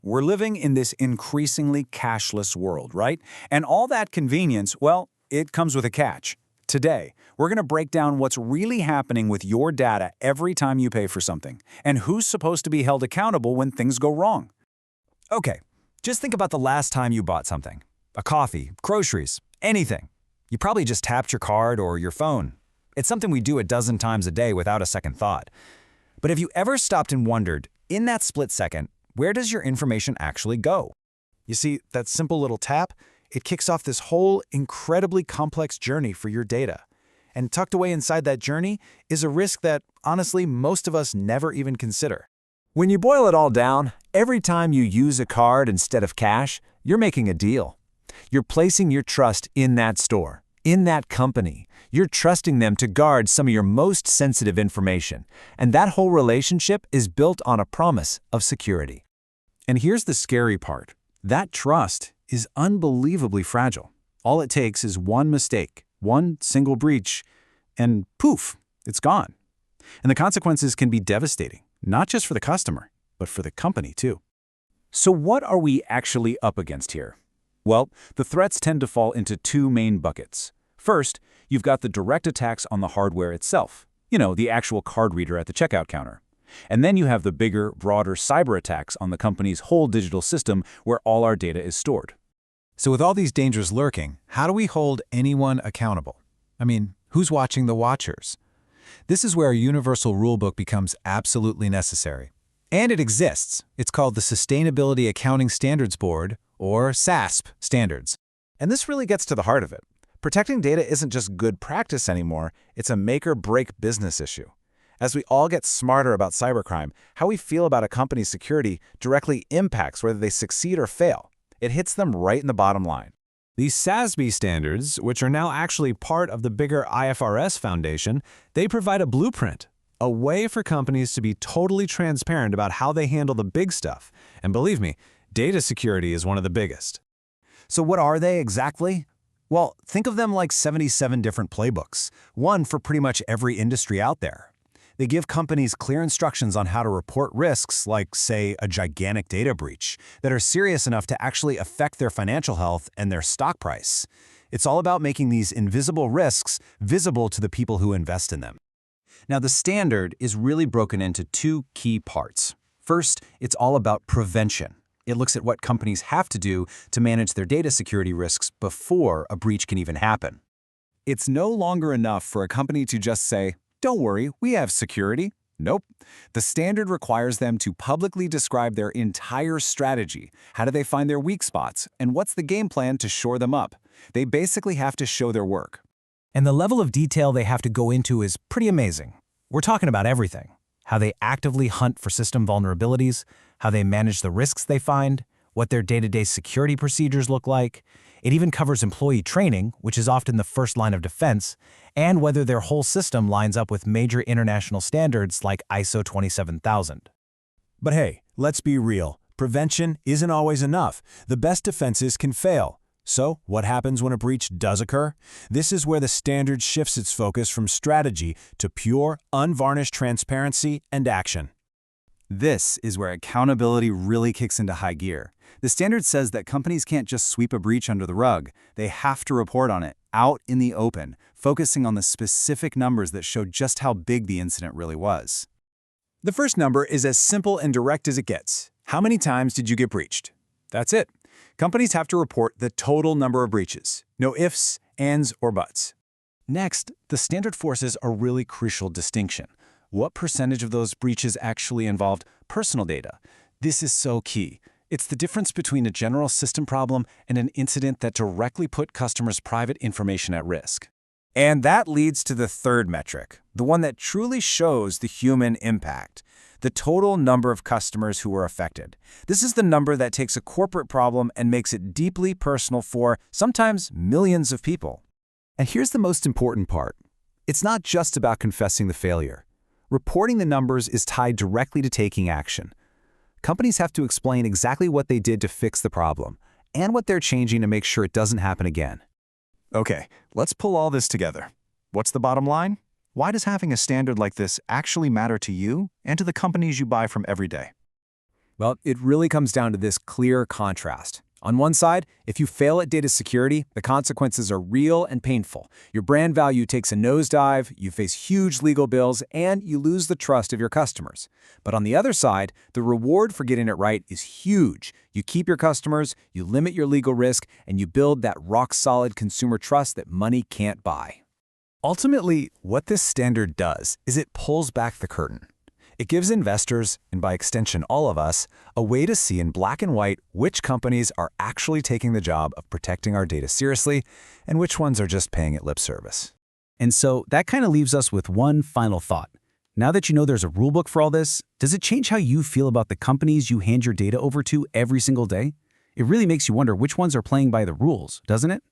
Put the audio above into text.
we're living in this increasingly cashless world, right? And all that convenience, well, it comes with a catch. Today, we're going to break down what's really happening with your data every time you pay for something, and who's supposed to be held accountable when things go wrong. Okay, just think about the last time you bought something. A coffee, groceries, anything. You probably just tapped your card or your phone. It's something we do a dozen times a day without a second thought. But have you ever stopped and wondered, in that split second, where does your information actually go? You see, that simple little tap, it kicks off this whole incredibly complex journey for your data. And tucked away inside that journey is a risk that, honestly, most of us never even consider. When you boil it all down, every time you use a card instead of cash, you're making a deal. You're placing your trust in that store, in that company. You're trusting them to guard some of your most sensitive information. And that whole relationship is built on a promise of security. And here's the scary part. That trust is unbelievably fragile. All it takes is one mistake, one single breach, and poof, it's gone. And the consequences can be devastating, not just for the customer, but for the company too. So what are we actually up against here? Well, the threats tend to fall into two main buckets. First, you've got the direct attacks on the hardware itself. The actual card reader at the checkout counter. And then you have the bigger, broader cyber attacks on the company's whole digital system where all our data is stored. So with all these dangers lurking, how do we hold anyone accountable? I mean, who's watching the watchers? This is where a universal rulebook becomes absolutely necessary. And it exists. It's called the Sustainability Accounting Standards Board, or SASB standards. And this really gets to the heart of it. Protecting data isn't just good practice anymore, it's a make-or-break business issue. As we all get smarter about cybercrime, how we feel about a company's security directly impacts whether they succeed or fail. It hits them right in the bottom line. These SASB standards, which are now actually part of the bigger IFRS foundation, they provide a blueprint, a way for companies to be totally transparent about how they handle the big stuff. And believe me, data security is one of the biggest. So what are they exactly? Well, think of them like 77 different playbooks, one for pretty much every industry out there. They give companies clear instructions on how to report risks like, say, a gigantic data breach that are serious enough to actually affect their financial health and their stock price. It's all about making these invisible risks visible to the people who invest in them. Now, the standard is really broken into two key parts. First, it's all about prevention. It looks at what companies have to do to manage their data security risks before a breach can even happen. It's no longer enough for a company to just say, "Don't worry, we have security." Nope. The standard requires them to publicly describe their entire strategy. How do they find their weak spots? And what's the game plan to shore them up? They basically have to show their work. And the level of detail they have to go into is pretty amazing. We're talking about everything. How they actively hunt for system vulnerabilities, how they manage the risks they find, what their day-to-day security procedures look like. It even covers employee training, which is often the first line of defense, and whether their whole system lines up with major international standards like ISO 27000. But hey, let's be real. Prevention isn't always enough. The best defenses can fail. So, what happens when a breach does occur? This is where the standard shifts its focus from strategy to pure, unvarnished transparency and action. This is where accountability really kicks into high gear. The standard says that companies can't just sweep a breach under the rug. They have to report on it, out in the open, focusing on the specific numbers that show just how big the incident really was. The first number is as simple and direct as it gets. How many times did you get breached? That's it. Companies have to report the total number of breaches. No ifs, ands, or buts. Next, the standard forces a really crucial distinction. What percentage of those breaches actually involved personal data? This is so key. It's the difference between a general system problem and an incident that directly put customers' private information at risk. And that leads to the third metric, the one that truly shows the human impact, the total number of customers who were affected. This is the number that takes a corporate problem and makes it deeply personal for, sometimes, millions of people. And here's the most important part. It's not just about confessing the failure. Reporting the numbers is tied directly to taking action. Companies have to explain exactly what they did to fix the problem and what they're changing to make sure it doesn't happen again. Okay, let's pull all this together. What's the bottom line? Why does having a standard like this actually matter to you and to the companies you buy from every day? Well, it really comes down to this clear contrast. On one side, if you fail at data security, the consequences are real and painful. Your brand value takes a nosedive, you face huge legal bills, and you lose the trust of your customers. But on the other side, the reward for getting it right is huge. You keep your customers, you limit your legal risk, and you build that rock-solid consumer trust that money can't buy. Ultimately, what this standard does is it pulls back the curtain. It gives investors, and by extension all of us, a way to see in black and white which companies are actually taking the job of protecting our data seriously and which ones are just paying it lip service. And so that kind of leaves us with one final thought. Now that you know there's a rulebook for all this, does it change how you feel about the companies you hand your data over to every single day? It really makes you wonder which ones are playing by the rules, doesn't it?